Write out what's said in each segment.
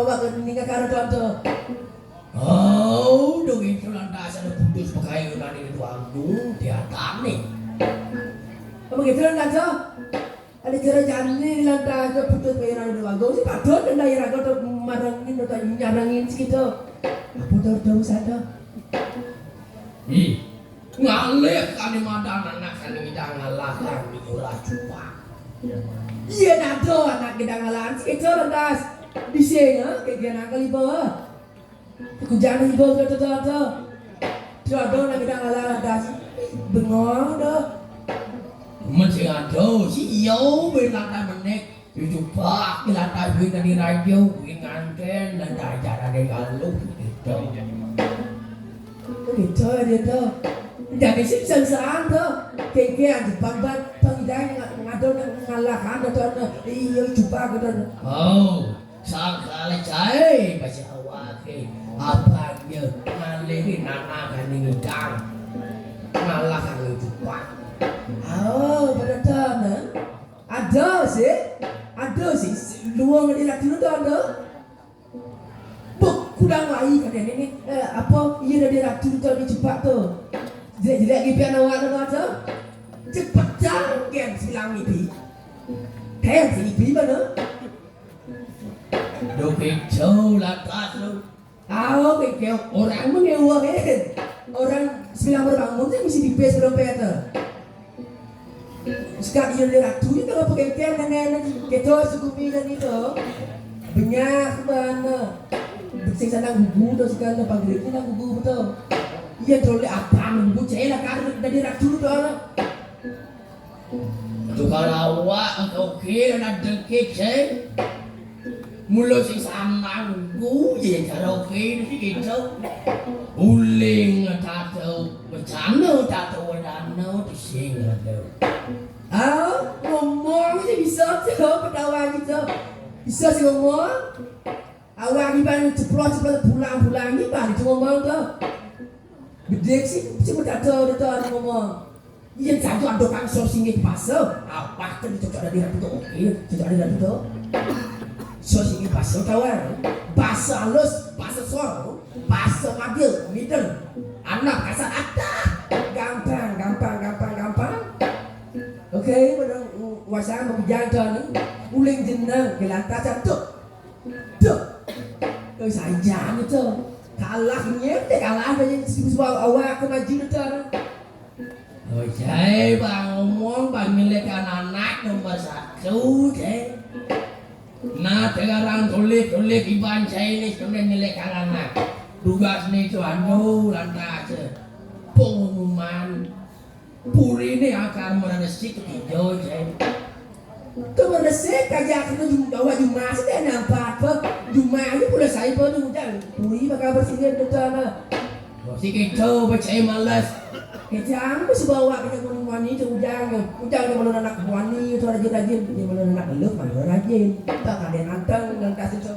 Awak ninga karo tonto. Oh, dong itu lantas ada putus pakai nani itu anggung diatane. Apa gitu lantas? Ada cara jani lantas putus pakai nani itu anggung sih padahal dan daerah kau tuh marangin atau nyarangin segitu. Apa tahu sada? Ih, ngalih kali madan anak kali kita ngalah kami ulah cupa. Iya nado anak kita ngalah segitu lantas. Bising ha kayak nak kali bawa. Aku jangan ibu tu. Jodoh nak kita ngalah das bengong dah. Masih ada si yo belantai menek. Itu pak belantai bina di radio, nganten dan cara dia galuh gitu. Gitu dia tu. Jadi sih senserang tu. Kayak bang pangidai ngado ngalah ada tu. Iyo cuba gitu. Oh. Sakali cai baca awak apa dia ngalihin anak ini ngidang ngalah kan itu pak. Oh betul ada sih luang di laki itu ada buk kudang lagi kan ini apa iya dari laki itu dicepat tu jadi gipian awak tu cepat jangan silang ibi kayak ibi mana đồ kicau lantas lu tahu kicau orang mengewahin orang sembilan berbangun sih mesti dipes dompet sekarang dia ratu itu kalau pakai kian nenek kicau suku bidan itu banyak mana bersih sana gugu tuh sekarang pagri kita gugu betul iya trole apa nunggu cila karena dari ratu doang tu kalau awak oke nak dengkit cai mula sing samang ku je karaoke ni gitu uling tato bercanda tato dano sing ada ngomong sih bisa tu petawa gitu bisa sih ngomong awak ni ban ceplok pulang ni ban itu ngomong tu bedek sih cuma tato ngomong iya satu ada kan sosingnya pasal apa kan itu ada di ratu oke itu ada di ratu sos ini bahasa kawan, bahasa halus, bahasa suara, bahasa adil, middle, anak kasar atas, gampang. Oke, pada wasa berjalan uling jenang, gelanta catuk, saja itu, kalahnya, kalah dari sebuah awak kemaju itu. Oh jai bang ngomong bang milikkan anak nomor 1 jai. Nah, sekarang tulik iban saya ini sudah nilai kalangan. Tugas ni tu lantas pengumuman puri ni akan meresik hijau saya. Tu meresik kajak itu bawa jumlah sudah nampak apa jumlah ini pula saya pun hujan puri bakal bersihkan tu mana. Si hijau percaya malas. Kejang mesti bawa kita wani itu hujan mana anak wani itu rajin dia mana anak elok mana rajin tak ada nantang lantas itu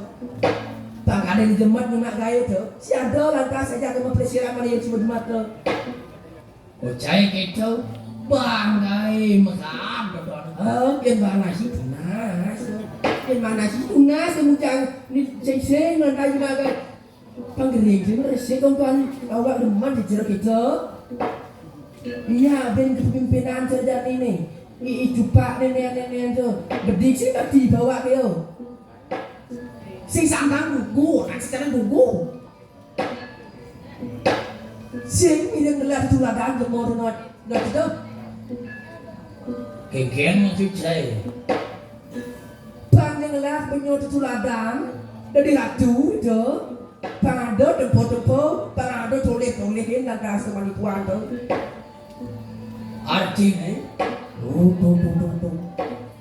tak ada di jemaat nak gaya tu si ada lantas saja ke mempersiapkan yang cuma jemaat tu cai gitu banggai makam yang mana sih tunas kemudian ni sing lantas juga kan panggering sih resik kawan awak deman dijeruk itu. Iya, ben kepimpinan saja ini. Itu pak nenek itu. Bedik sih tak dibawa ke yo. Sing santang gugu, nak sekarang gugu. Sing ini ngelar tuladan gemor not itu. Keken maksud saya. Bang yang ngelar penyot tuladan dari ratu itu. Pangado tempo, pangado toleh-tolehin dan rasa manipuan tu. Artinya,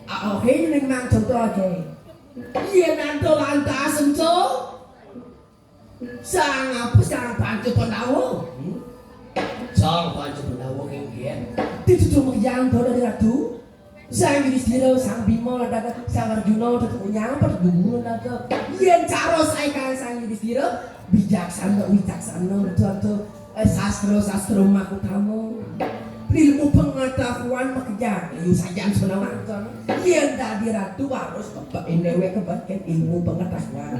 oke ini memang contoh aja. Iya nanti lantas sentuh, sang pancu pendawa, kemudian. Itu cuma yang tahu dari ratu. Sang Yudhistira, sang Bima, sang Arjuna, punya apa dulu nanti. Iya cara saya kan sang Yudhistira bijaksana, betul. Sastra maku kamu. Ilmu pengetahuan pekerjaan itu saja sebenarnya yang tadi ratu harus ini kebagian ilmu pengetahuan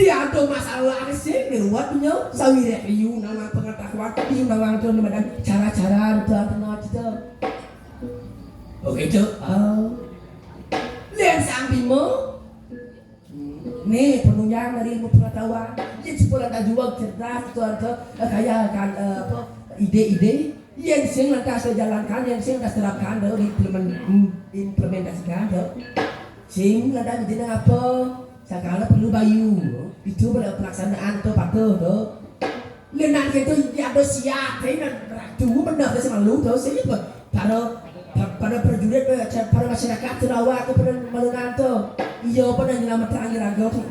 Dia ada masalah sih di luar punya sawire riu nama pengetahuan riu nama itu nama cara-cara itu itu. Oke itu. Lihat sampingmu. Nih penunjang dari ilmu pengetahuan. Dia sekolah tak jual cerdas itu ada kayak kan apa ide-ide yang sing lantas jalankan yang sing lantas terapkan dari implementasikan sing lantas jadi apa? Segala perlu bayu itu pada pelaksanaan tuh patuh tuh lenan itu ada siap ini tunggu benar sih malu tuh sih para prajurit para masyarakat Sarawak itu pada malunan tuh iya pada nyelamatkan raga tuh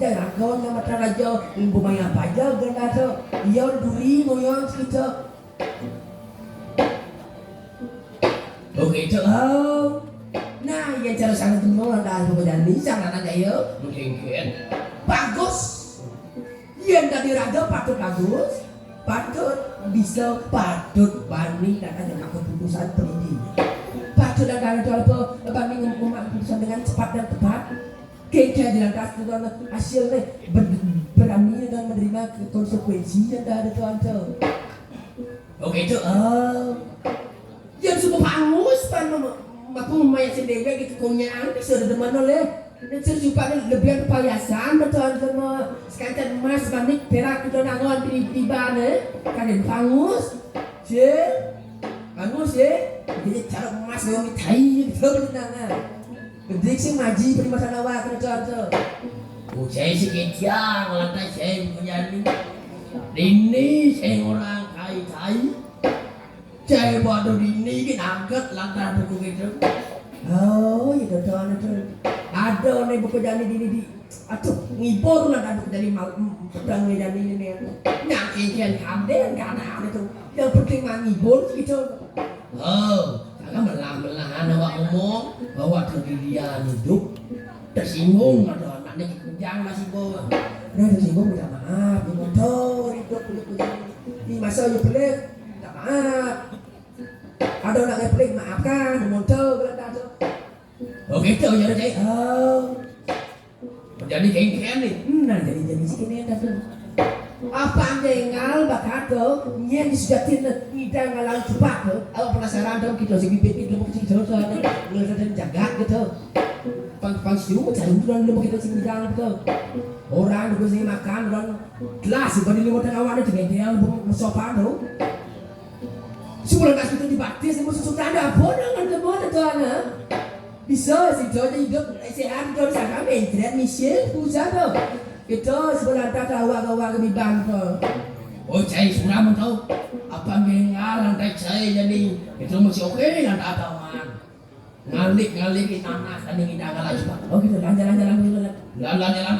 jadi raga nyelamatkan raja bumaya apa aja ganda tuh iya duri moyang gitu oke itu nah, yang cara sangat menolak dan kemudian bisa nanya ya, mungkin bagus. Yang tadi raja patut bagus, patut bisa patut banding dan ada keputusan pendidik. Patut dan ada apa banding membuat keputusan dengan cepat dan tepat. Kita jelaskan dengan hasilnya berani dan menerima konsekuensi yang ada tuan tu. Oke itu, yang cukup hangus pan aku main sendiri gitu kenyang bisa ada mana leh dan sejumpanya lebih perhiasan betul sama sekantan emas banding perak itu nangon di bane kalian pangus jadi cara emas yang ditai gitu benar gede sih maji beri masalah wah kena contoh saya sekian lantai saya punya ini saya orang kai saya baru ini kita angkat langkah buku itu. Oh, itu tuan itu. Ada nih buku jani di. Atuh ngibur lah kan buku jani mal pedang jani ini. Nyakian kamden karena itu. Yang penting mah ngibur gitu. Oh, jangan belah-belah awak ngomong bahwa kejadian hidup tersinggung ada anaknya dikunjang masih bo. Nah tersinggung minta maaf, motor hidup ini masa ya pelik. Minta maaf. Ada orang yang pelik maafkan, muncul berada tu. Oh gitu ya cai. Jadi kengkeng ni. Nah jadi sini dah tu. Apa jengal bakat tu, yang disudahin kita ngalang cepat tu. Awak penasaran tu kita segi bibit lu kecil tu ngeliatin jagat gitu. Pang siu cari bulan lu kita segi jalan tu. Orang juga segi makan orang kelas bagi lu tengah awak ni dengan dia sopan tu. Sebelum kasih itu dibaptis, musuh sudah ada apa dengan teman tuan? Bisa sih Joe hidup sehat Joe sangat menjadi misi pusat tu. Itu sebelum tak awak di bangku. Oh cai sudah tahu apa mengal lantai cai jadi itu masih oke lantai atawan. Ngalik di tanah dan ingin agak lagi. Oh gitu jalan gitu jalan.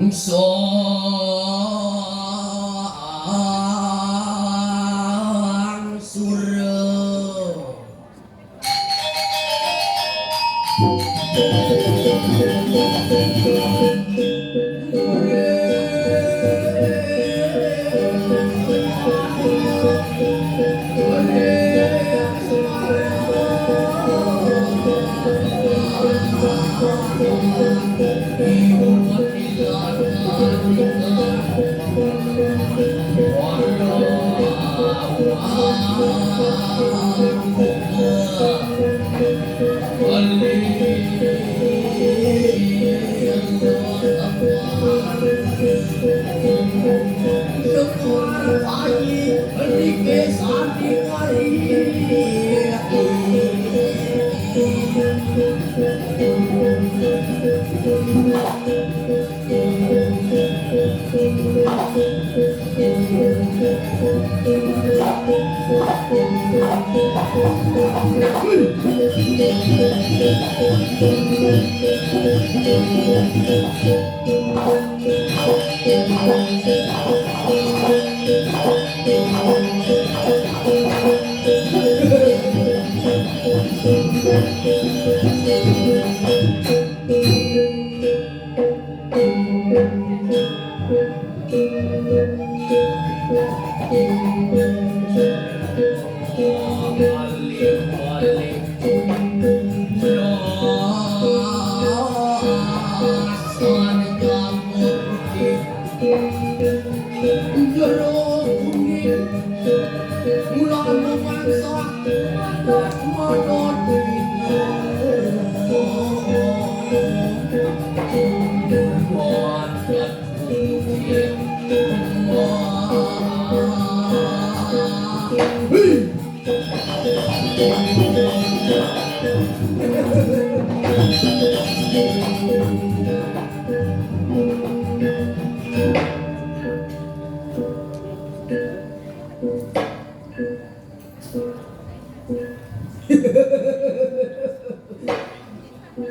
Sang Surya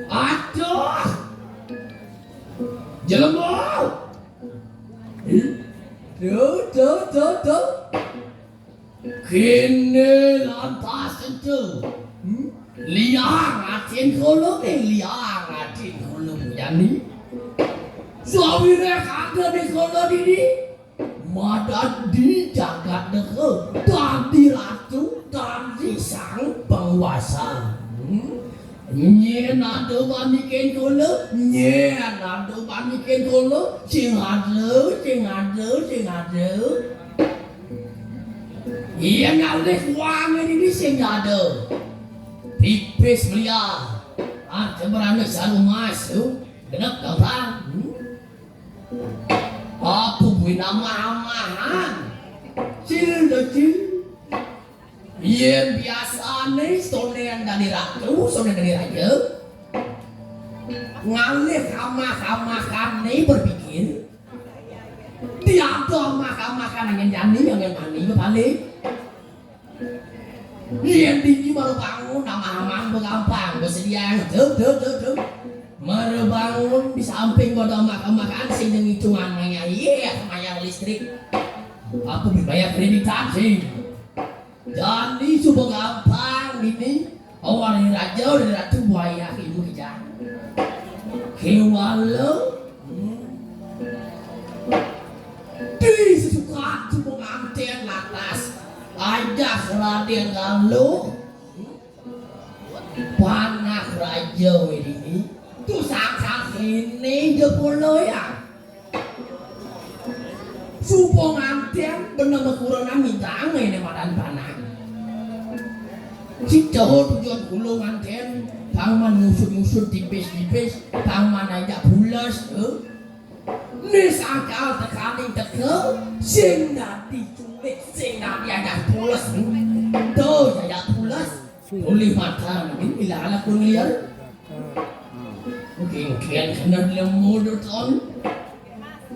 Aduh, jelema. Tuh. Kini lantas itu. Liang atin kolom liang atin kolom yani. Suami kagak di kolom ini. Madat di jagat deke, tadi ratu, tadi sang penguasa. Nye nado banikin kolo, sing ada. Iya ngalih uang ini sing ada. Tipis belia, ada beranak selalu masuk, genap orang. Apa buat nama-namahan? Cil. Yang biasa nih, soalnya dari ratu, soalnya dari raja. Ngalih kamah nih berpikir. Tiada makan yang jani, yang mani balik. Yang tinggi baru bangun, nama-nama gampang, bersedia. Tuh. Baru bangun di samping bodoh makan sing dengan hitungan bayar listrik. Aku dibayar kreditan sih. Jadi coba gampang ini. Orang raja dari ratu buaya ibu kejar. Kewalo. Di sesuka coba nganten latas. Aja seraden galuh. Panak raja ini. Tu sang ini jepolo ya. Supo ngantian bener kurang minta ini madan panah. Si cowok tujuan kulo ngantian pangman musut tipis pangman aja pulas Ni sangkal tekaning teke sing dadi culik sing dadi aja pulas tuh aja pulas boleh makan ini ala kun liar. Mungkin kena lemur ton.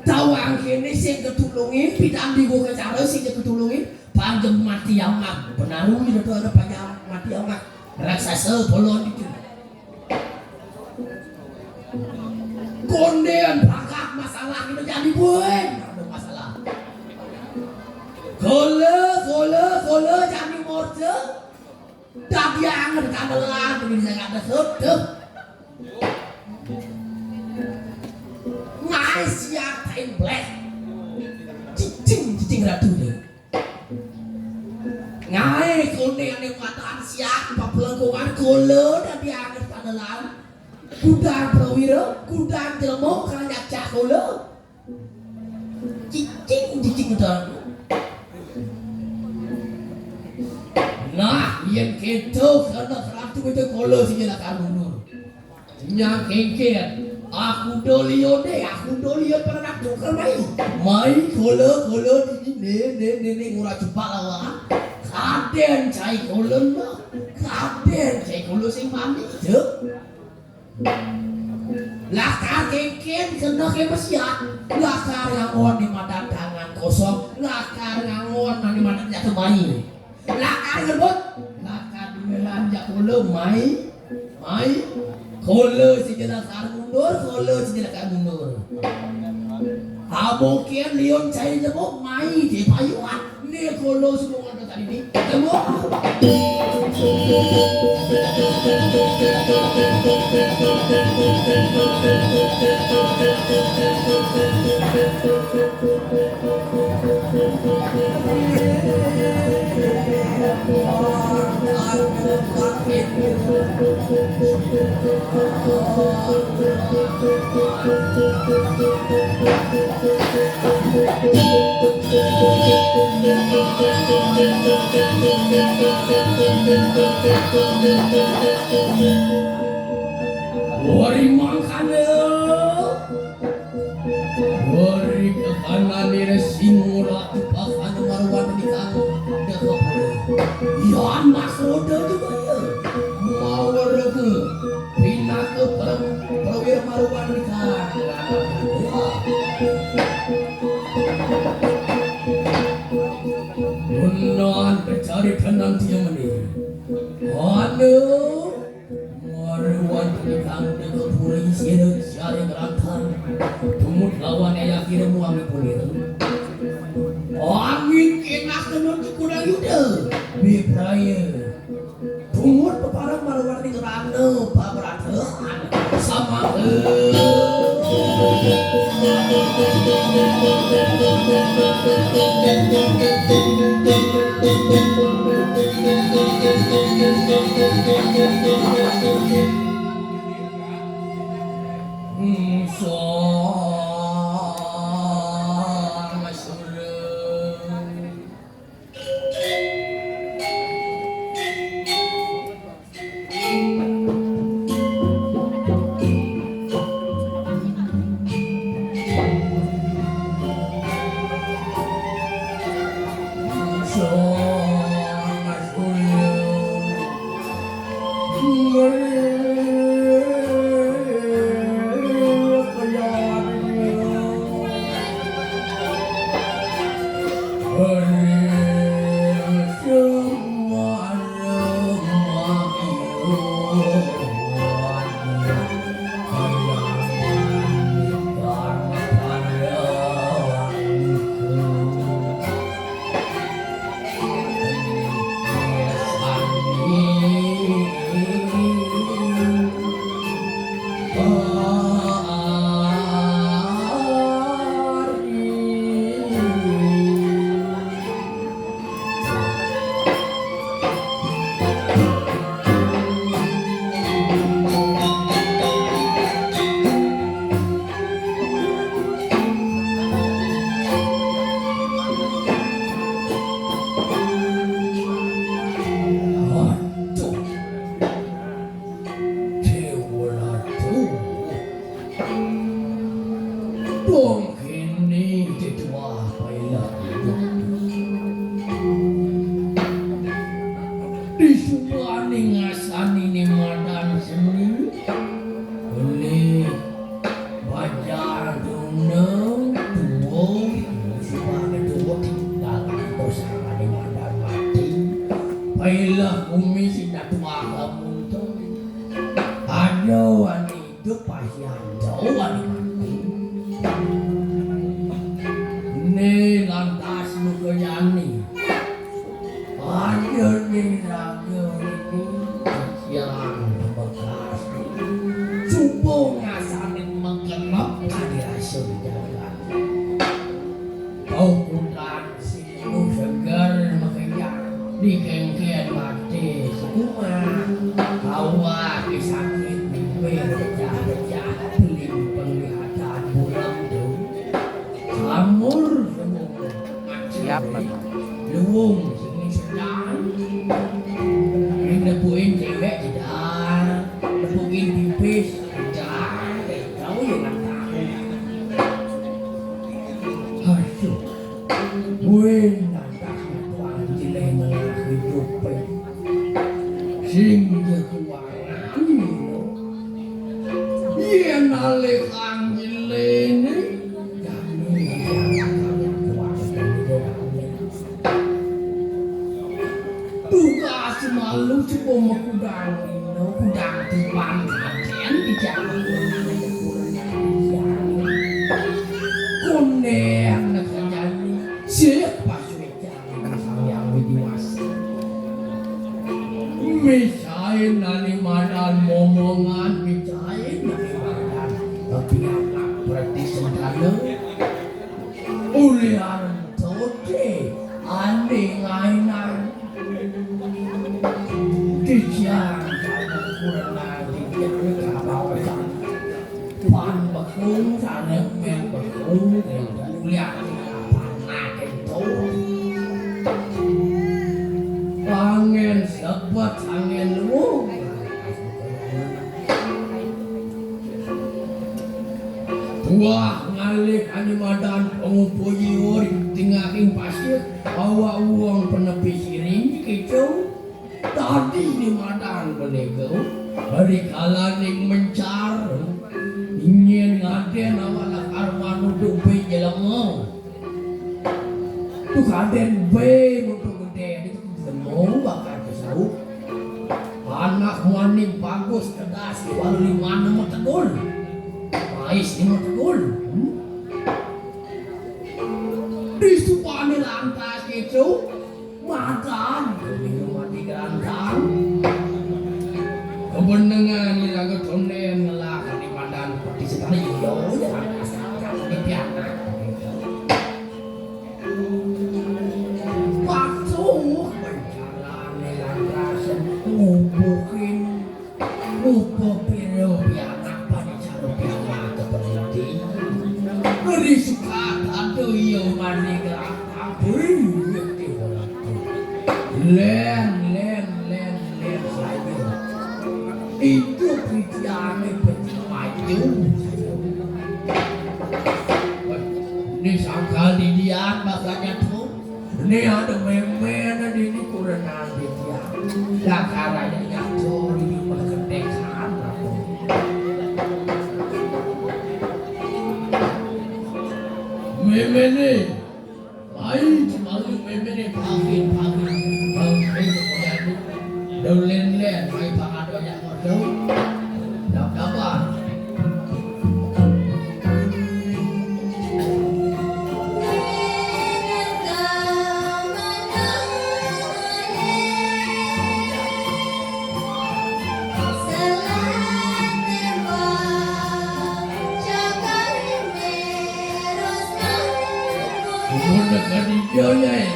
Tawang kene sing ketulungin pitan digo kecara sing ketulungin panjem mati amat penaruh itu ada panjang mati amat raksasa bolon itu. Kondean bakak masalah itu jadi buat ada masalah. Kole jadi morce. Tapi yang ada kamelan bisa ada tuh. Siap tain black cicing ratu deh ngai kone yang matan siap papelengkungan kole dan diangkat padalan kudang prawira kudang jelmo karena nyacah kole cicing itu nah yang gitu karena ratu itu kole sih jelaskan dulu yang kengket. Aku dolio pernah tukar mai kolo ini ngurah cepat lawan kaden cai kolo sing mandi je lakar keken kena ke mesiat lakar ngangon di madan tangan kosong lakar ngangon di madan jatuh bayi lakar ngebut lakar di melan jakolo mai kolo si jelaskan mundur abokian lion cai jebok mai di payuan ni kolo semua ada tadi ni jebok Wari mangkana wari kekananira simula tupakan marwan nikah dekapur ya masroda juga ya mawar ke pina ke perwira marwan nikah unan pencari tenang dia meni aduh marwan nikah dekapur isira cari berantar tumut lawan ayah kira muami pulir angin kenak tenun kurang yuda bipraya tumut peparang marwarni kerana pabrataan sama Pailah umi sinak waga muntung ada wani hidup pasyan jauh wani mati ini lantas nukayani ada nih raga ini yang bekas cuba ngasanin mengenap kadirasun jalan kau kutan sinu segar makanya di kengkian mati semua awak disakit pecah-pecah peling penglihatan bulan tu samur semua siapa luung sini sedang ini nepuin cewek tidak nepuin pipis tidak tahu yang nak tahu asyik buin sehingga keuangan ia nalekan gilene tugas semalu cukup mengudang kudang tuan kajian di jalan kuning nakajani siapa yang diwas misain nani madan momongan misain nani madan tapi anak berarti sendana ulian tote ane ngainan kician kurang lagi dia kabawasan pan bakung sana nalik animadan pengumpuli ori tingaking pasir awak uang penepi siring kicau tadi di madan menego hari kalaning mencar ingin ngaden awalak arman untuk be jelemo tu kaden be untuk gede itu jelemo bakal kesau anak maning bagus kedas walau lima nama tegul mais lima tegul di supani lantas itu makan di rumah di gerantang kebenengan ni lagu tonden ngelak di madan di sekali yo ya di piana waktu berjalan lantas ngubukin ngubupiro piana pada cara piana keberhenti beri suka aduh yo mani gerantang len saja itu pikirannya maju ini sangkal di dia makanya tuh ini ada memen di ini kurang nanti dia dah karanya jatuh di perkedekan memen ni baik malu memen ni pagin đâu lên mày phá đồ nhạc một đâu đọc đọc à muốn được cái đi chơi này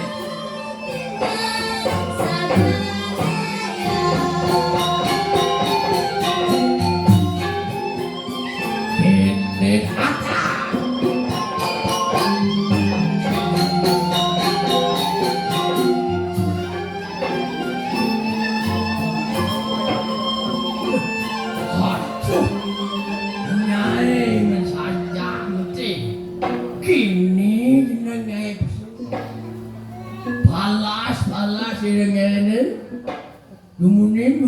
Lumunin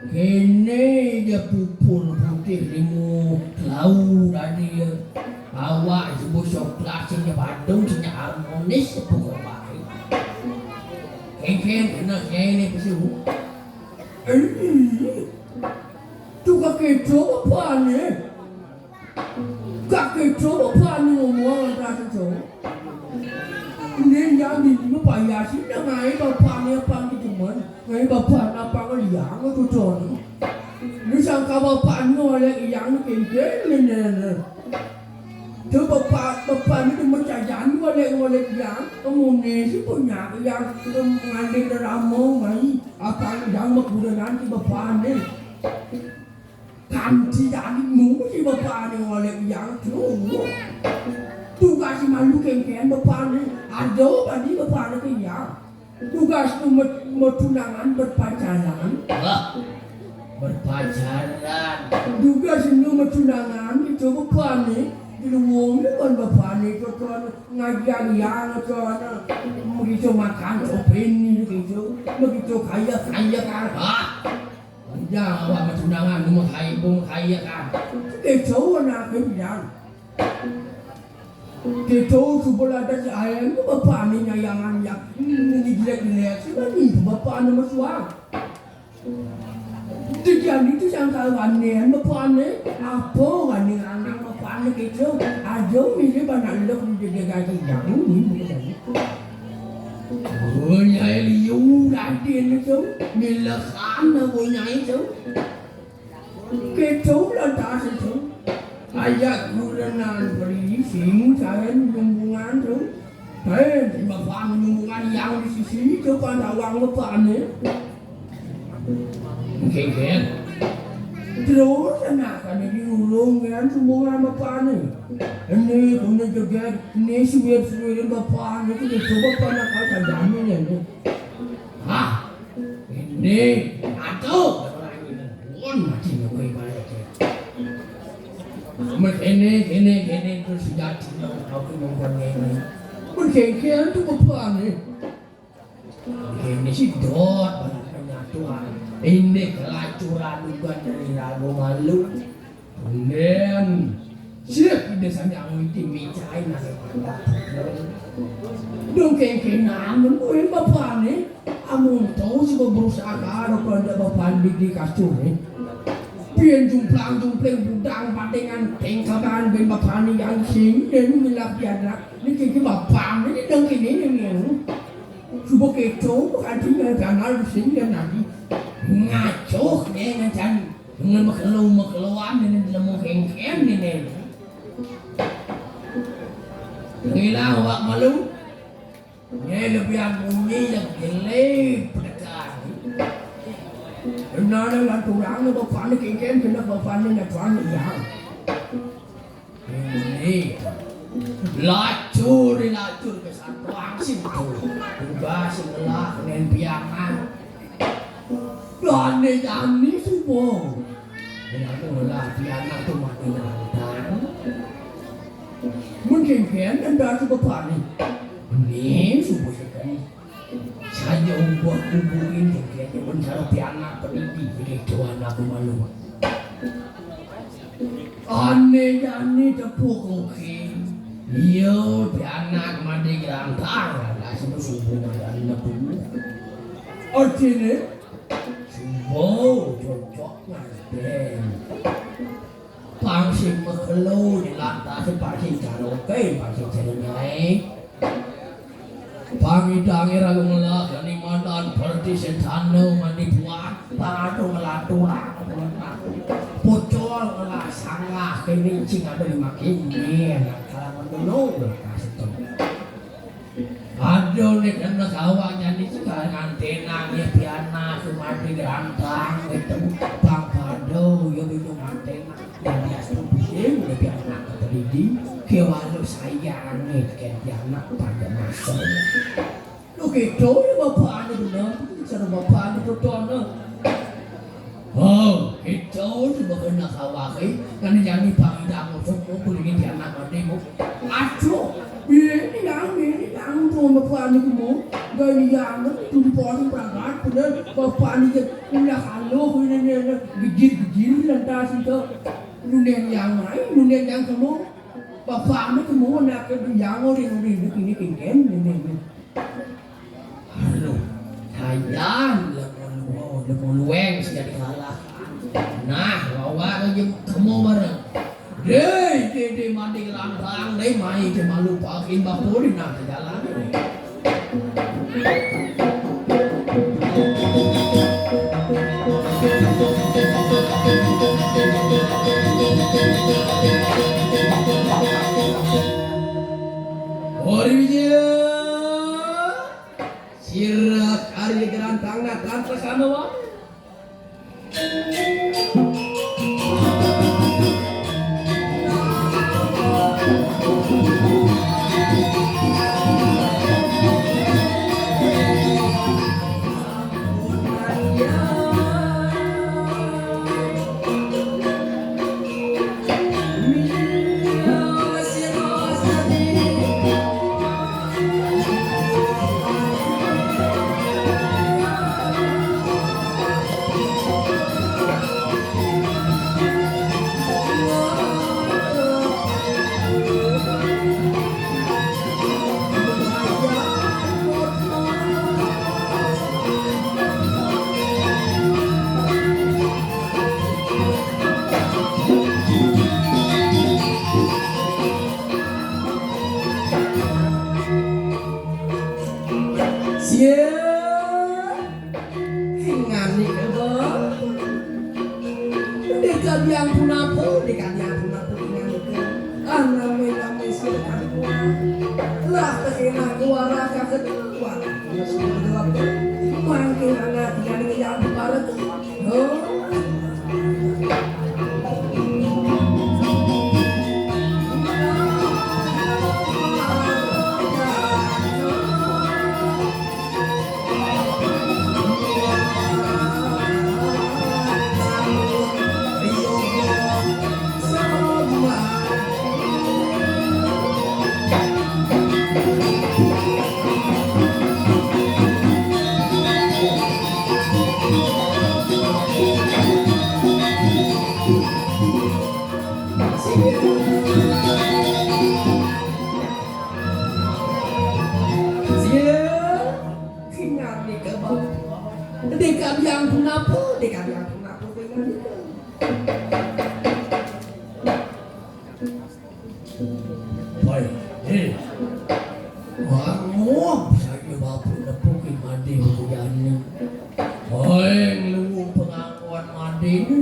kene dia pupul putih limu lau tadi awak sebut coklat sini Bandung sini harmonis pukul baik kengkeng kena kene pesu tu kakek apa ni kakek apa ni ngomong rasa tu ini yang di mana payah sih ngai bapak ni apa ni cuman ngai bapak apa kau liang tu con ni sangka bapak ni oleh yang kengkeng ni tu bapak ni cuma cajan oleh yang kemudian si punya yang mengandung drama mai apa yang berguna nanti bapak ni kan tidak nunggu si bapak ni oleh yang tu tugas malu kengkeng bapak ni ada tadi bapak ni kaya tugas tu tunangan berpacaran tugas itu tunangan itu bapak ni di luar ni kan bapak ni tu ngajar yang begitu makan open ni begitu kaya kan jangan awak tunangan rumah kaya kan itu nak kebiasaan Kita sebelah ada ayam tu bapa ni nyayangan yang ni jelek-jelek sebab ni bapa ni mesra. Jadi itu yang kawan ni bapa ni apa kan ni anak bapa ni kita aja ni banyak lek dia gaji yang ni ni. Oh nyai liu gadin tu milakan na nyai tu. Kita lah tak tu. Ayat gunanan beri sing saya nyumbungan tu. Bapak nyumbungan yang di sisi tu pada wang bapak ni. Kengkeng. Terus anak kan di ulung kan nyumbungan bapak ni. Ini punya juga ni suwir bapak ni tu dia bapak nak kau tajam ni ni. Hah? Ini aduh. Pun macam ni kau ibarat. Kene terus jadi aku ngomong ngene. Mun kene tuh apa nih? Ini sih dot banyak Tuhan. Ini kelacuran bukan dari ragu malu. Nen, siapa desanya ngiti micai nasi pada. Dong kene namun gue bapak nih. Amun tahu sih berusaha kalau pada bapak di kasur nih. Pian jumplang budang padengan tengkapan ben bapani yang sing dan milap dianak ni kiki bapang ni dong kini ni subuh keco artinya kanal sing dan lagi ngaco ni ngacan dengan makluan ni dalam mengkengkem ni ngilang wak malu ni lebih bunyi yang gelap dekat nó là turang nó bapaan kengkem kena bapaan ni tuan yang ini lacur ke satuang sih tu ubah sebelah dengan biangan dan ni subuh dengan tu lah biangan tu makin nantang mungkin dan dah tu bapaan ni subuh sekali saya buat kuburin kayaknya mencari pianak pendidik jadi tuan aku malu aneh tepuk koki yo pianak mandi gerantang lah semua subuh dan lebu artinya subuh cocok ngasih pangsing makhluk di lantai pangsing karaoke pangsing celengai Pangidang irago ngelak dan imandan perti sentano mandi buat parado ngelatura pocol ngelak sangah kenincing ada lima kini kalau menulung kasih tu ada ni kena kawannya ni sekarang antena ni piana kemati gerantang itu bang pado yang itu antena dan biasa tu pusing ni piana teridi kewalau sayang ni piana pada masa Oke, itu bapak anda benar, cara bapak anda berdoa. Oh, itu sebagai nak kawaki, kan jangan dipandang untuk kulit dia nak mandemu. Aduh, ini yang tuh bapak anda kamu, gaya yang tu dipotong perangkat, benar bapak anda punya kalau ini gigit lantas itu, nunen yang lain, nunen yang kamu, bapak anda kamu nak yang orang ini kengken ini. Halo, kayaan lemon weng sejadi kalah. Nah, bawa ke kamu bareng. Deh mandi lantang, deh main cuma lupa bapurin nak jalan. Orangnya sirak hari gerantang nak lantas sana wa. Wow. yang punapo, dekat yang punapo pengen itu. Baik, ngomong saya bapak nepukin mandi hujannya. Lu pengakuan mandi ini,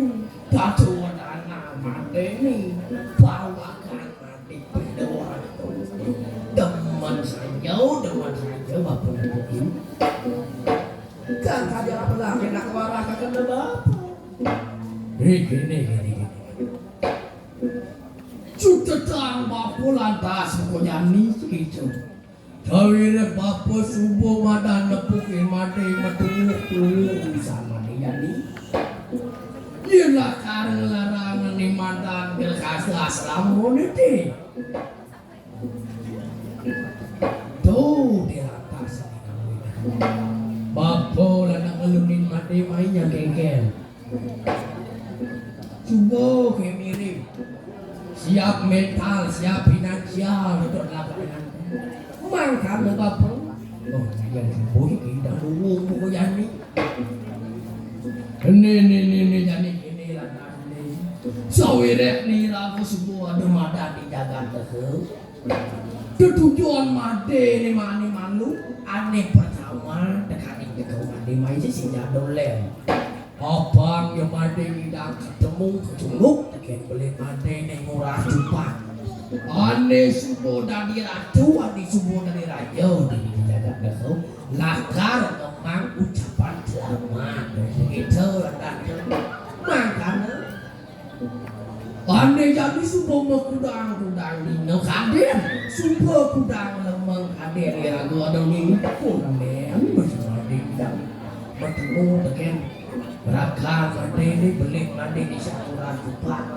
tatuan anak mandi ini, bawakan mandi berdoa. Demen saja bapak nepukin. Kan tadi apa lagi nak warah kakak bapak. Gini. Sudah tang bapak lantas punya nih gitu. Tawire bapak subuh madan nepukin mati metunguk sama dia nih. Yelah karena larangan nih madan berkas aslam deh. Tuh di atas bapak lana ngelunin mati mainnya kengkel. Subuh kayak mirip. Siap mental, siap finansial untuk lakukan. Mangkan bapak. Oh, yang subuh kita dulu buku yani. Ini jadi ini lah ini. Sawirek ni lagu sebuah demada di Jakarta ke. Tujuan made ni mani malu. Aneh pertama dekat ini kau made mai sih jadol lem. Abang yang made tidak ketemu ketuluk. Tekan beli made ni murah cepat. Ane subuh dari ratu, ane subuh dari raja, di Jakarta kau lakar memang ucapan selamat begitu dan makanya ane jadi subuh mengkudang di nau kaden, subuh kudang lemeng kaden ya gua ada ni kudang ni, ane masih ada tidak bertemu dengan rakar made ni belik made ni satu ratu pak.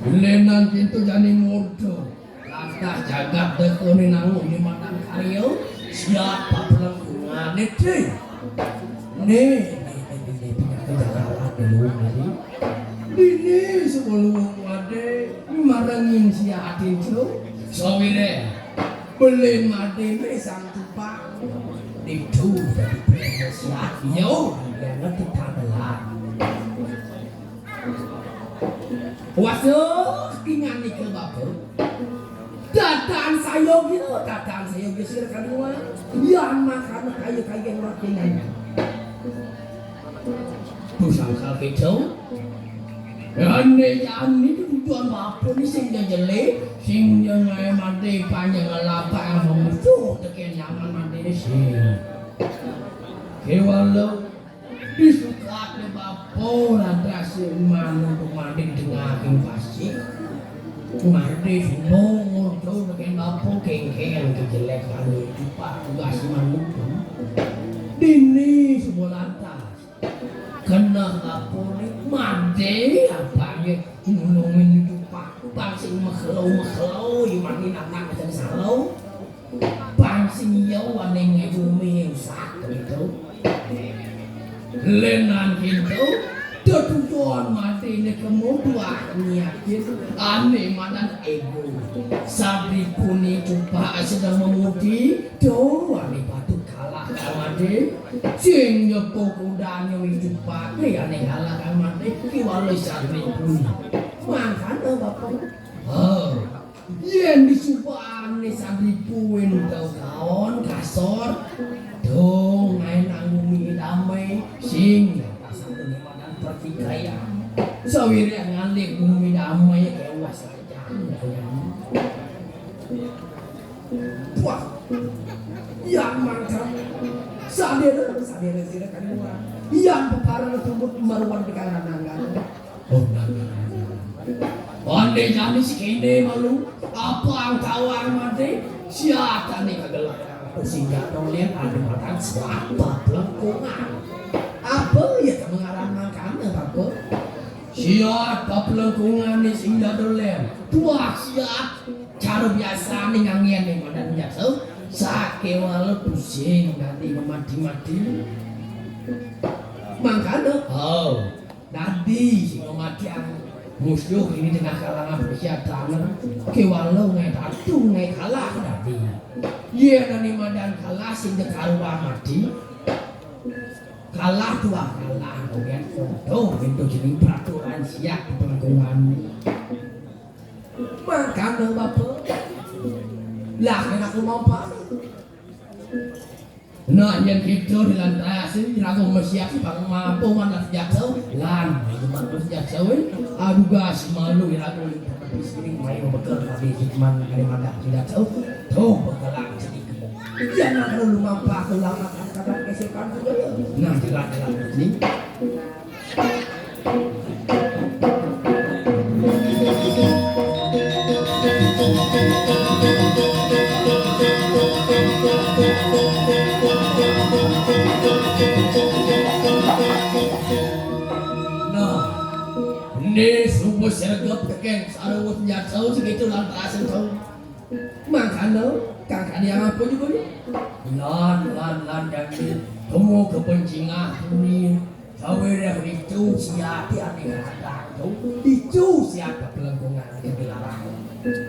Lenan pintu jani murdo lantas jagat dekoni nangu ini matang karyo siapa pelengkungan nete jaga dulu ini sebelum ada marangin siatin cu sawire beli made mesang tupak itu dari presiat yo yang ngerti tabelan. Wasuk ingat ni ke bapak. Datang saya silakan luar. Yang makan kayu yang makinan. Tu sangkal kecau. Ani tujuan bapak ni sing jelek, sing jangan mati panjang lapang memusuh teken nyaman mati ni sing. Kewalau disukat oleh bapak lantas mana untuk mandi di tengah pasti mandi semua ngurus dengan bapak kengkeng kejelek kalau itu pak tugas manusia ini semua lantas kena bapak ni mandi apa ya nolongin itu pak pangsing makhluk yang mandi nak macam salau pangsing jauh ada yang bumi yang sak gitu lenan gitu tujuan mati ini kemudian niatin aneh madan ego sabri kuni cupa sedang memudi doa nih batu kalah kamade sing nyepo kudanya cupa aneh kalah kamade kiwalai sabri kuni makanya bapak yen disupa aneh sabri puin tau kawan kasor dong main angumi damai sing pasang dengan pertikaian sawir yang ngalik bumi damai kewas saja wah yang mantap sadar sila kanua yang peparan tumbut maruan di kanan oh Ande jadi sekene malu apa ang tawang mati siapa nih kagelar sehingga kalian ada makan siapa pelengkungan apa ya mengarang makan apa siapa pelengkungan ni sehingga kalian tuah siap cara biasa nih ngangian nih madan biasa sakit walau pusing nanti mati makanya nanti si mati musuh ini tengah kalangan persiapan kewalau ngai tatu ngai kalah nanti iya nani madan kalah sehingga karuan mati kalah tua kalah kemudian tuh itu jadi peraturan siap perlakuan makanya bapak lah yang aku mau pak nah yang itu dilantasin aku siap bang mampu mana sejak jauh lan cuma sejak jauh aduh gas malu ya aku di sini main bekel tapi cuma Kalimantan tidak jauh tuh bekelang sedikit jangan lu mampu aku lama kadang kesekan juga ya nah jelas ini ini semua sergap tekeng sarung jatuh segitu lantasan tahu makanya kakak dia apa juga nih lan jadi kamu kepencingan ini cawe yang itu siapa yang ada tuh itu siapa pelengkungan yang dilarang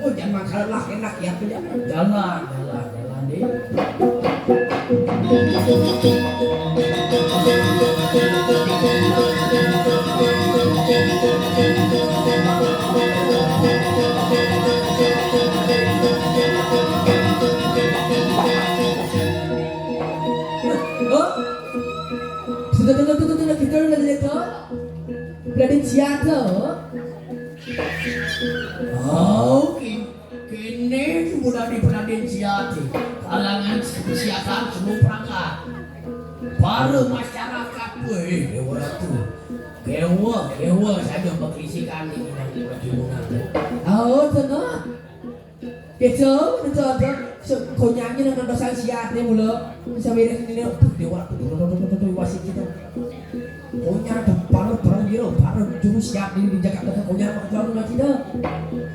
oh jangan kalah enak ya jalan deh sudah kita udah lihat berada siapa oh kini sudah di Praden Siati kalangan kesehatan semua perangkat baru masyarakat dewa tuh kewa saya berkrisikan ini nanti bagaimana oh tenang gitu konyaknya dengan dosa siatnya mulu bisa beres ini dewa tuh wasit kita konyak baru baru juru siap di Jakarta konyak jauh nggak tidak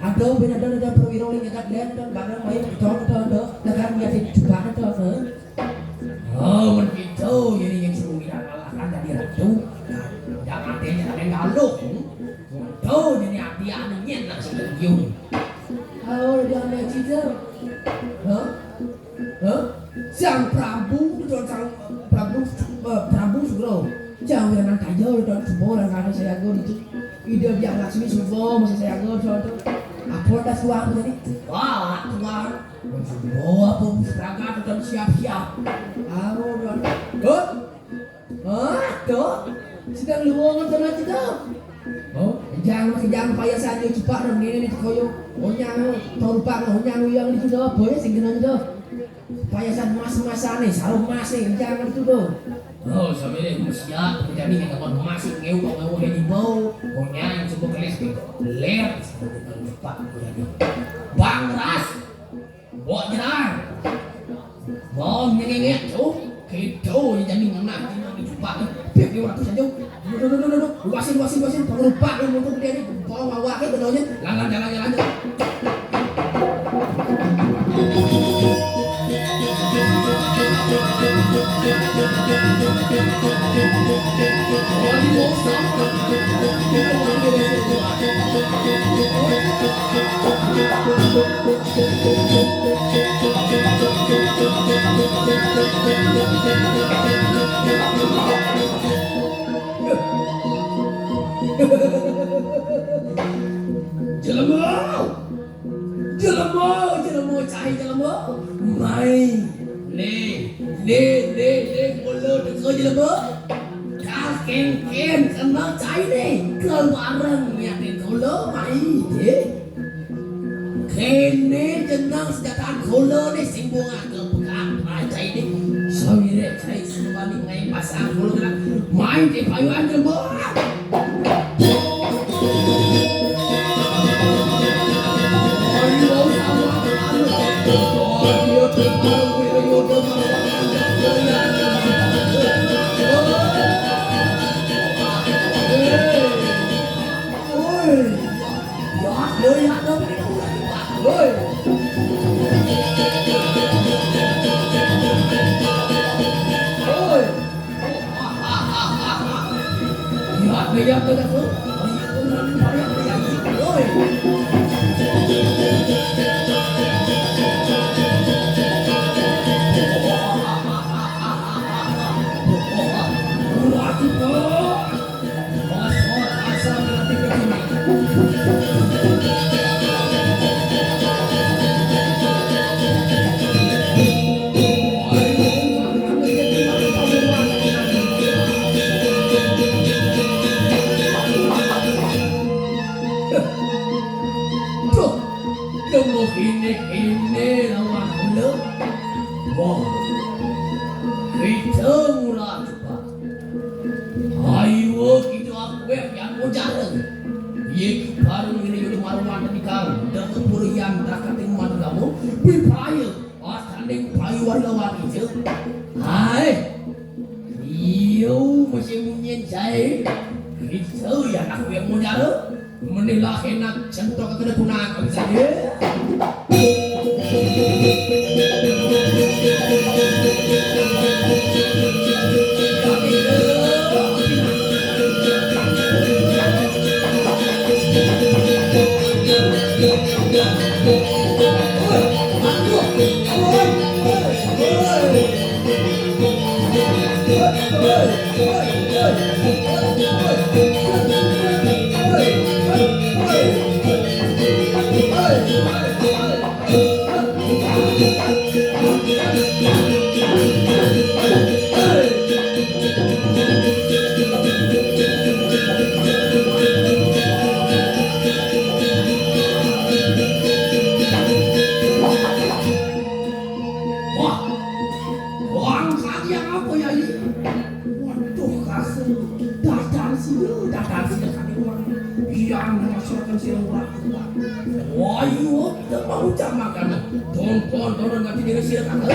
ada benar-benar perwira yang agak lihat dan barang main jauh ada negara yang juga ada oh begitu jadi yang suruh kita kalahkan dari ratu jangan tanya ada galuk tuh jadi hati-hatinya nak setuju oh jangan cerita sang Prabu Prabu Sugro jangan dengan kajol dan semua orang ada saya go itu ide biar Laksmi semua masih saya go contoh apa dah suang jadi wah tuan semua pun seragam dan siap-siap tuh sedang luang dengan kita jangan payah saja cepat dan ini koyo onyang torpak onyang yang itu dah boleh singkiran itu payasan mas-masane sarung masing jangan itu tuh oh sampai musia jadi kita kon masing ngeu di bau onyang cukup kelis ler cepat bang ras buat jerang bom ngengeng tuh gitu jadi ngena di cepat pipi orang tuh saja duduk wasin lupa untuk dia ini bawa ke bedanya jalan Jelemo cai jelemo mai le bolo deko jelemo ken kena cai deh keluaran ya den kolo mai deh kene jenang sejataan kolo deh simbunga ke pegang cai deh sawire cai semua ni ngai pasang kolo kan mai deh payuan jelemo Tunggu kini lawan belum. Wah, kita mulai coba. Ayo kita aku yang mau jalan. Ye baru ini jadi maruan di kau. Dapat burian rakyat yang mana kamu? Berpaya, asanding paya warga itu. Hai, iyo masih munyin saya. Itu yang aku yang mau jalan. Menilah enak contoh ke punah kau saja. Ayo, kita mau makan. Tonton nanti dia silakan.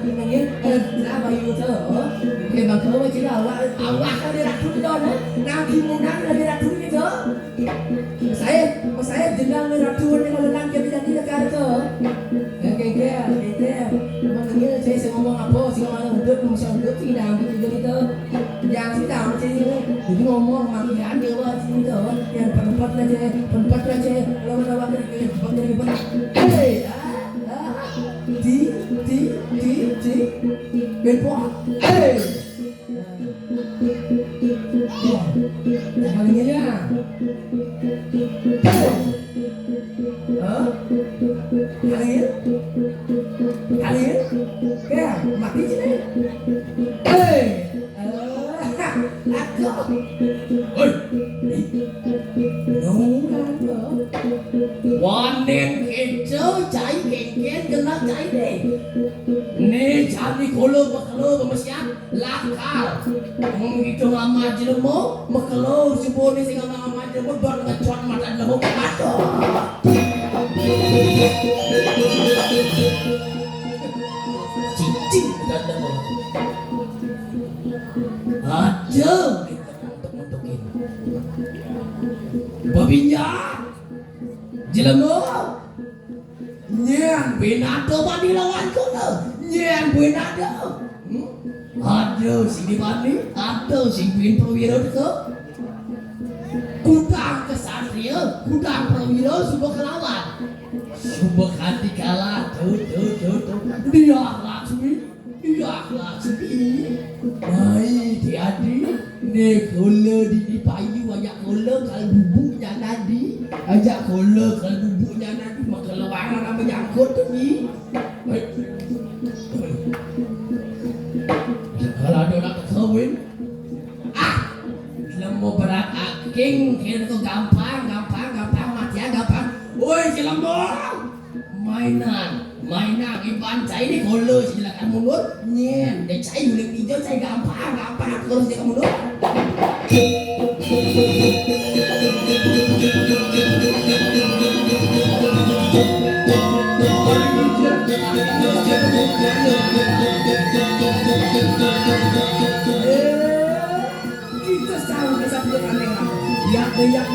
Ini kenapa ibu tuh? Oke bang kau macam awak kan dia ratu itu ada. Nanti mudah dia ratu itu. Saya jenang ratu ni kalau nanti dia jadi dekat tu. Kayak makanya saya ngomong apa sih ngomong hidup tidak gitu. Yang tidak macam ini. Jadi ngomong makian dia buat sini tu. Yang pendapat aja. Lawan hey, di bên qua hey thằng như nha thằng ấy cái mặt đi chứ đấy hey ơi đúng rồiวันเด่นเก่งเจ้าใจเก่งเก่งกันละใจเด็กนี่ชาติโคโลบักโลกับมัสยันลาคาitu lama jelmo makalo seboni sing lama jelmo dor ngecot mata lemo kato cicing dan demo ada untuk-untukin babinya jelmo nyen binado mani lawan kono nyen binado aduh sing dibani aduh sing bin prawira ke kudang kesatria kudang prawira subah kelawan subah hati kalah tuh dia laksmi baik tiadi ne kola di payu ajak kola kalau bubuknya tadi ajak kola kalau bubuknya tadi maka lawanan apa jangkut tu ni kalau ada orang kawin lembu berat aking kira tu gampang matian gampang oi si lembu mainan iban cai ni kola silakan mulut nyen dia cai boleh hijau cai gampang terus dia mulut kita selalu bisa berjalan dengan yang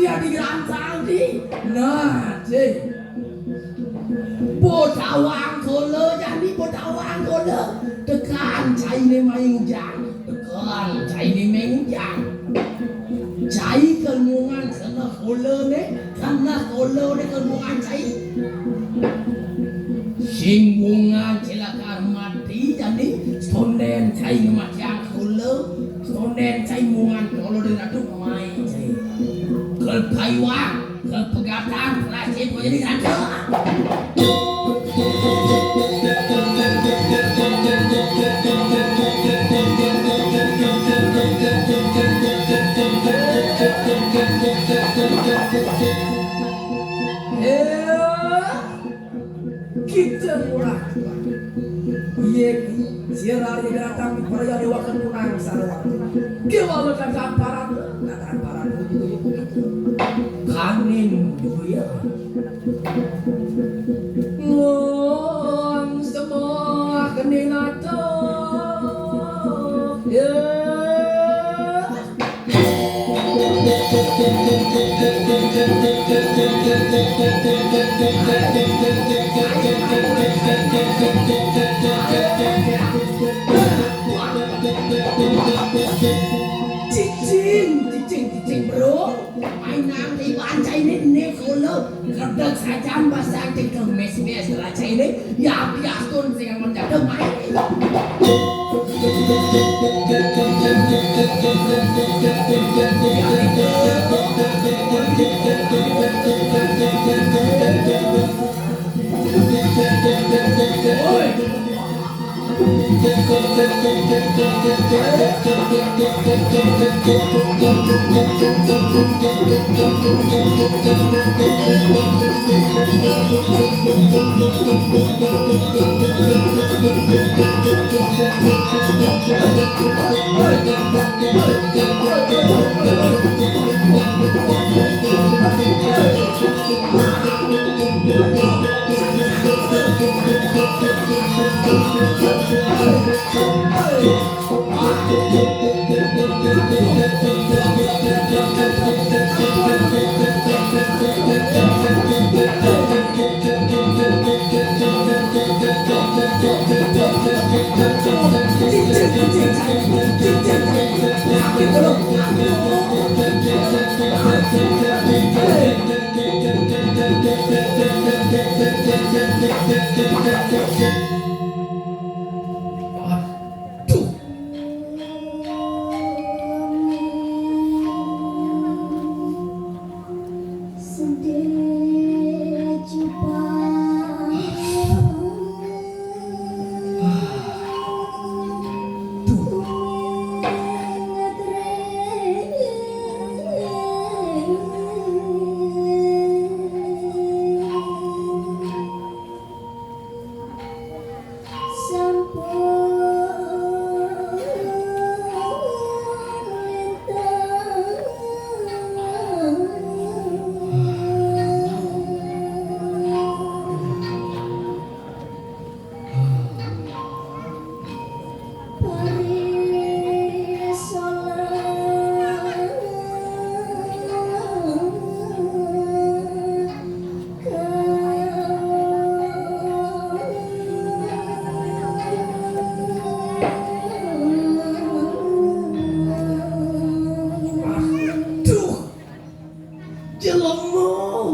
Adi gerancang di nah sih Bodawang kola jadi bodawang kola tekan cai ni mengjang tekan cai ni mengjang cai kelmungan kena kola ni kelmungan cai singgungan celaka mati jadi sonden cai ngematang kola sonden cai mungan kola dia tu main cai kel kaiwang kel pegatan kelasnya kau jadi raja Sirari datang peraya dewakan kunang sarwa. Kiwala kan parat, kan parat begitu. Kanin duya. Ngon semua keninato. Cicing bro, mainan di bancai ini kalau kerdak saja bahasa tinggal mes baca ini ya biasun sing menjadi main.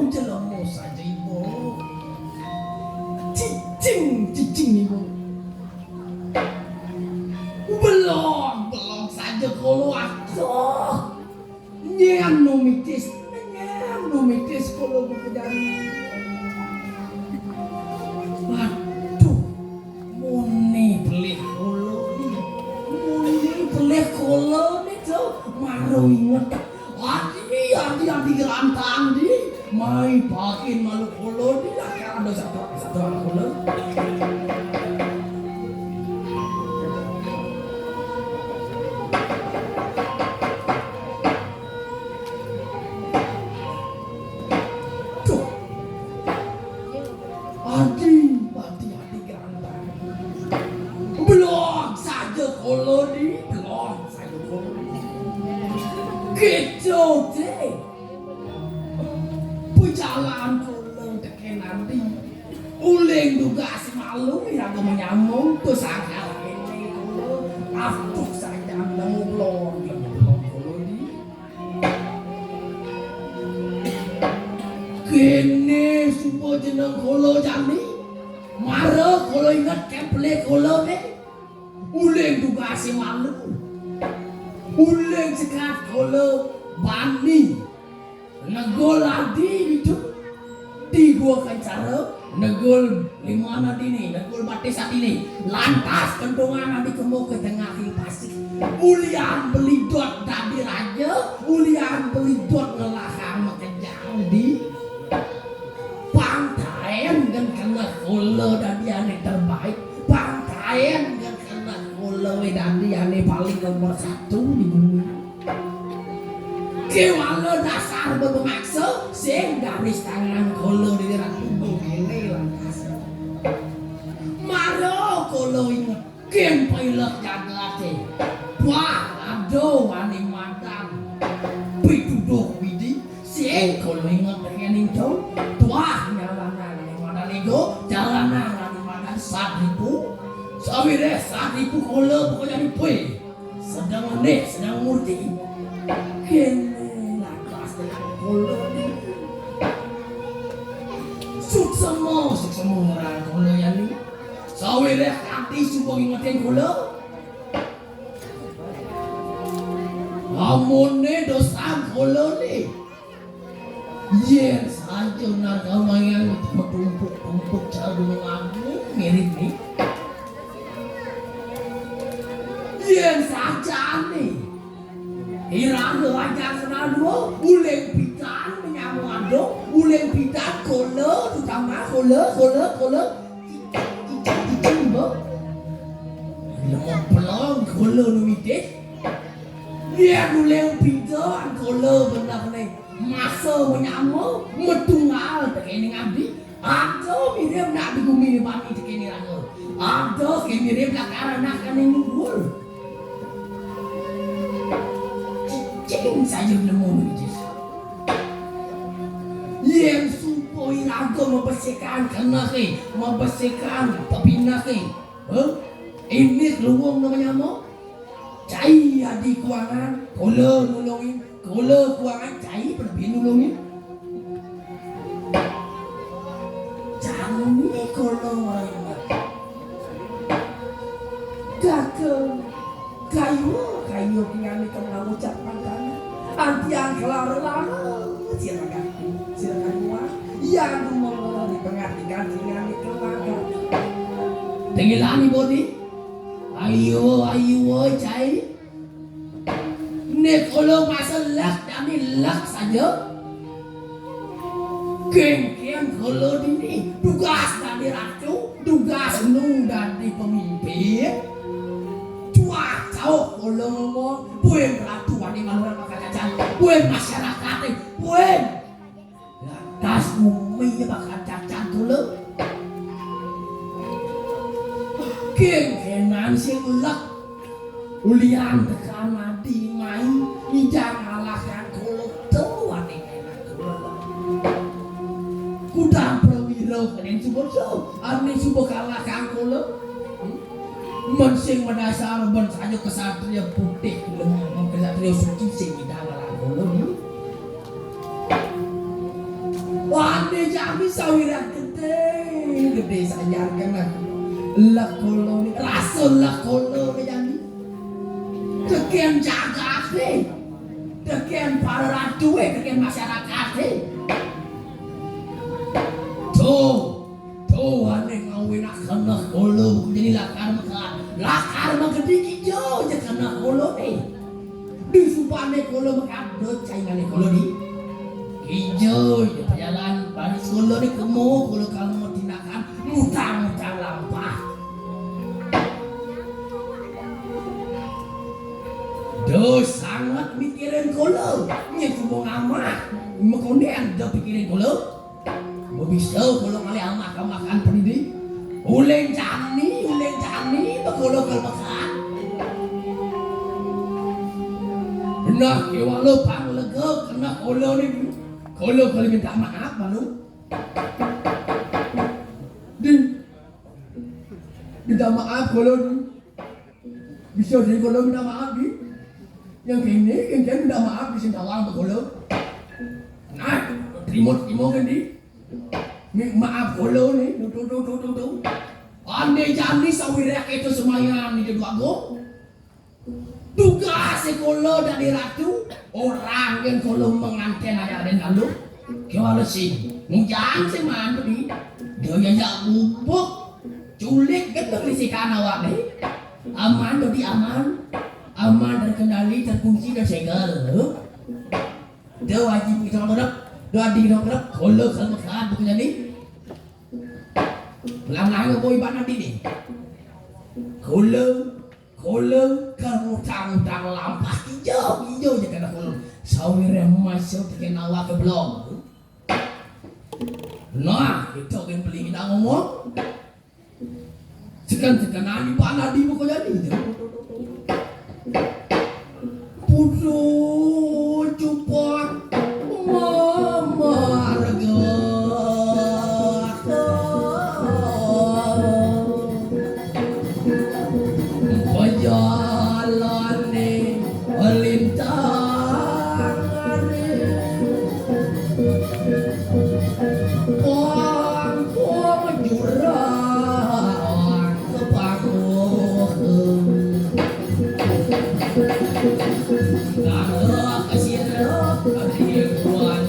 Jelemu saja ibu. Cicing ibu. Belum saja kalau aku nyam nomitis kalau buku dari. Waduh, muni beli kolon itu maru ingat. Arti dirantang di mai pakin malu kolon di akan ada satu orang kolon. Hati gerantang. Belum saja kolon di gitu deh. Berjalan kolon teken nanti. Uling juga si malu yang menyambung tuh sakal ini kolon. Afuk saja ngelong kolon di. Kini supaya jeneng kolon jani. Marah kolon ingat keple kolon deh. Uling juga si malu. Uling sekat kalau bani negol adi itu di gua kan cara negol limana dini negol batis ini lantas kendongan adi kemo ke tengah pasti ulian belidot tadi raja ulian belidot ngelahang makejang di pangkain kan kena kola dan dia terbaik pangkain kan kena kula wedandiyane paling nomor 1 di bumi. Kewala dasar bermaksud sing garis tangan kula di ratu ngene lantas. Maro kula inget ken pilek jagate. Wah, aduh ane mantan. Pituduh widi sing kula inget rekening to. Wah, nyalanan ning mana nego jalanan ane mantan 1.000. Sawire 1.000 kula pokoknya dipue. Sedang nek sedang murti. Ken Suksemo orang kula yani. Sawire ati sumpah ingetin kula. Amone dosa kula ni. Yen saja narkama yang bertumpuk-tumpuk gunung agung mirip ni. Yen saja ni. Iraga ajar senadua uleng pitan menyamu ado uleng pitan kola terutama kola cicing bo lemah pelong kola numite dia uleng pitan kola benda ni masa menyamu metunggal tekeni ngabdi ado mirip nak digumi ni bami tekeni raga ado ke mirip lah karena kan ini gul cing saja nemu ni. Yang supaya raga membersihkan kena ke, membersihkan pepina ke. Ini keluang namanya mo. Cai adi kuangan, kola nolongin, kola kuangan cai lebih nolongin. Jangan ni kola orang. Kayu dengan kena ucapan tanah antian kelar-kelar silakan semua yang mau dipengertikan dengan kelar tengilani bodi ayo cai nek kalau masalah kami lak saja kengkian kalau ini tugas dari ratu tugas nu dari pemimpin kau kalau ngomong, puing ratu wani manuran maka kacang, puing masyarakat, puing lantas bumi bakal cacang dulu. Kenan sing lek ulian tekan mati main, ijang alahkan kulo tuh wani kenan kulo. Kudang prawiro kenen subur so, ane subur kalahkan kulo. Mensing mendasar ben saja kesatria putih lemah kesatria suci sing dalam kula ni. Wande jami sawiran gede sajar kena lak kula ni rasul lak kula ni jami. Tekian jaga ke. Tekian para ratu tekian masyarakat ke. Tuh ane ngawin kena kula jadi lakar magedi hijau je kena kolo ni. Di supane kolo makadot caingane kolo ni. Hijau je perjalanan baris kolo ni kemo kolo kalau mau tindakan mutang-mutang lampah. Dos sangat mikirin kolo. Nya kumo ngamak. Mekonden dah pikirin kolo. Mau bisa kolo kali amak makan pendidi. Uleng jani bakolo kalmakan. Nah, kewalo pang lega kena kolo ni. Kolo kalau minta maaf malu. Minta maaf kolo ni. Bisa jadi kolo minta maaf ni. Yang kini minta maaf di sintawang bakolo. Nah, terima kan di. Maaf kolo ni. Tuh. Andai jani sawirek itu semuanya di dua go. Tugas kolo dari ratu orang yang kolo menganten ayah dan lalu kewala sih ngejang sih mana di dia yang ubuk culik gitu risikan awak nih aman dari aman terkendali terkunci dan segel dia wajib kita berap dia di berap kolo kalau kan bukannya nih Lang-lang ang boy ba natin eh? Kolo Kalau kamu tang lampas hijau je kena kalau sawire masuk ke awak ke belum. Nah, itu kan beli kita ngomong. Sekan ani panah di buku jadi. Putu cupot marga. Jalan ni melintang orang jurang kepakuh kalau kasih ribuan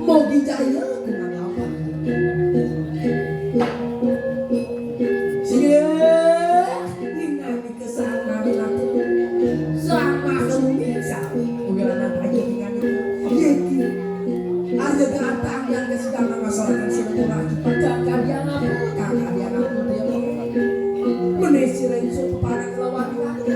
mau dijaya dengan apa? Sini ini kesana aku sama kamu bisa. Ugaran apa aja dengan itu? Ada datang yang sedang mengasalkan silaturahmi. Kakak dia ngaku dia menesi lensu pada lawan aku.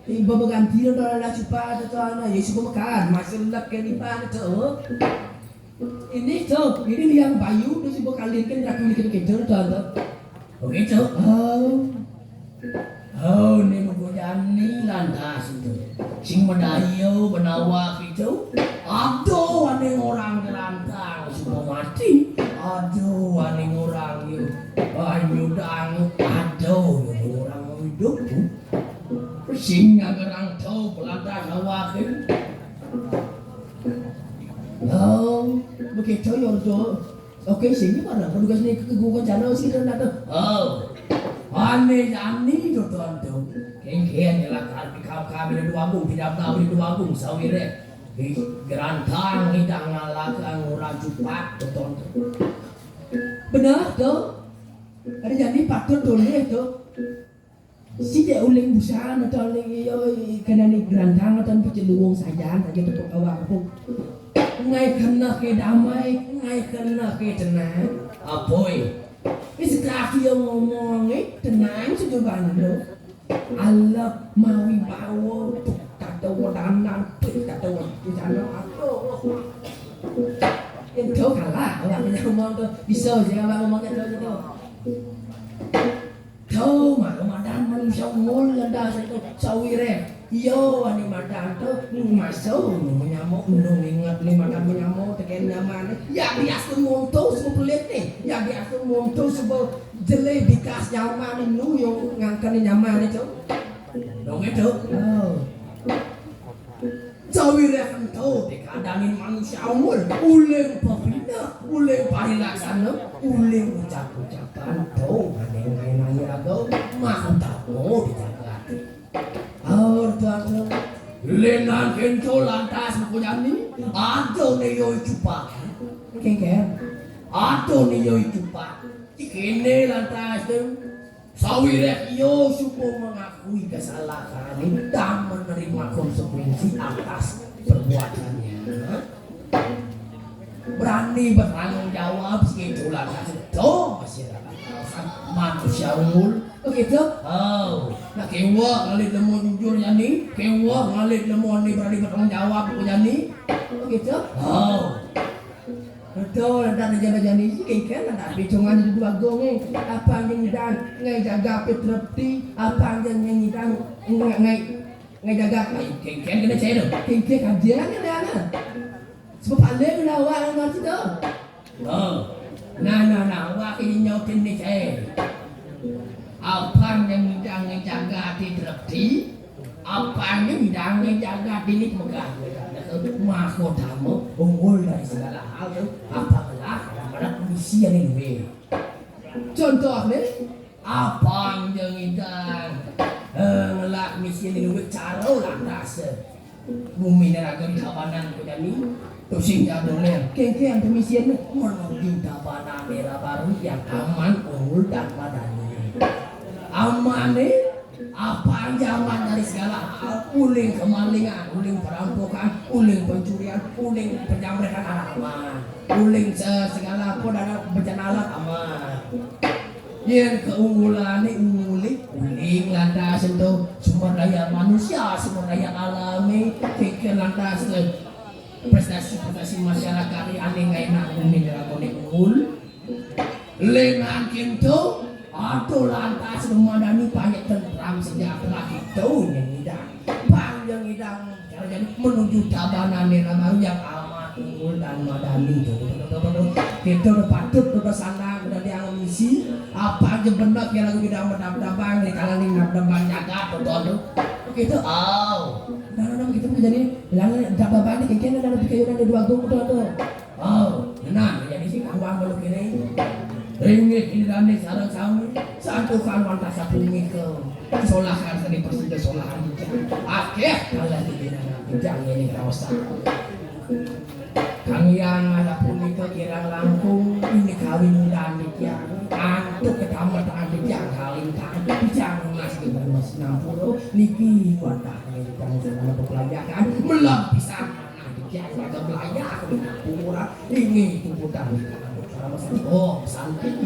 Ibu ganti orang lah cuba ada tu anak, ya cuba makan, masih lelak ke ni pan tu. Ini yang bayu tu cuba kalian kan rakyat kita kita tu ada. Okey tu. Ni menggoda ni lantas itu. Sing mendayu benawa itu. Aduh, ane orang gelantang semua mati. Aduh, ane orang you. Nyudang. Aduh, orang hidup. Sing agarang tau pelantang awakin. Begitu ya tu. Okey, sini mana? Petugas ni keguguran channel sini dah tu. Ane tu tu. Kengkian ialah kami dua agung, tidak tahu dua agung sawire. Gerantang tidak ngalakang orang cepat betul. Benar tu. Ada jadi patut tulis tu. Si dia uling busana atau uling iyo kena ni gerantang atau penceluung saja saja tepuk awak pun. Ngai kena ke damai, ngai kena ke tenang. Apoi. Ini kaki yang ngomong tenang sudah banyak. Allah mawi bawa kata wadanan, kata wadanan apa? Yang kau kalah, orang yang ngomong tu bisa je orang ngomongnya tu. Kau madan manusia mul landa itu sawire. Yo ani madan tu masuk menyamuk ingat ni madan menyamuk teken nyaman. Ya biasa monto sebelah ni. Ya biasa monto sebelah jelek bikas nyaman nu yang ngangkat nyaman itu. Dong itu. Sawire kan tahu dikadangin manusia mul uleng pembina, uleng parilaksana, uleng ucap-ucapan tahu nanya aku mantap mau dijaga. Tuan lenan kento lantas punya ni, aduh ni yo cupa, kengken, aduh ni yo cupa, kene lantas tu, sawire yo supo mengakui kesalahan dan menerima konsekuensi atas perbuatannya. Berani bertanggung jawab segitu lantas itu masyarakat manusia umur. Begitu? Nak kewa ngalit lemu jujur yani, kewa ngalit lemu ni berani bertanggung jawab punya ni. Begitu? Betul, dan jalan-jalan ini kan ada bicongan di dua gonge. Apa yang ngidang ngai jaga petrepti, apa yang ngidang ngai jaga kan kena cai dong. Kengken kajian kan ada. Sebab paling lawan orang tu. Oh, nah, wak ini nyotin ni cai. Apa yang ngidang ngai jaga petrepti, apa yang ngidang ngai jaga dinik megah. Mahkotamu unggul dari segala hal tu apabila pada misi yang ini. Contohnya apa yang ingin ngelak misi yang ini cara lantas bumi neraga di tabanan kejani tu sehingga dolen kengkeng tu misi ini menuju tabanan era baru yang aman unggul dan madani. Aman ni apa zaman dari segala hal, uling kemalingan, uling perampokan, uling pencurian, uling penjamretan aman, uling segala kodana bencana alat aman. Yang keunggulan ini uling lantas itu sumber daya manusia, sumber daya alami, pikir lantas prestasi masyarakat ini aneh enak ini dilakukan unggul. Lengan kintu atau lantas memadani banyak tentram sejahtera itu yang hidang panjang hidang jadi menuju tabanan era baru yang amat unggul dan madani itu kita udah patut udah sana udah dia misi apa aja benar yang lagu hidang berdabang di kalangan yang berdabang jaga tuh gitu nah kita menjadi bilang dabang ini kayaknya ada lebih kayu dan dua gong tuh nah jadi sih kawan belum kini ringit indane sarang sami satu kawan tak satu mikir solahan tadi persida solahan akeh kalah di bidang ini kawasan kang yang ada punika kirang langkung ini kawin dan dikian antuk kecamatan dikian kawin tak bijang mas di mas 60 niki watah ini bidang segala pelajaran melam pisan dikian agak belajar pura ini tumpukan oh santai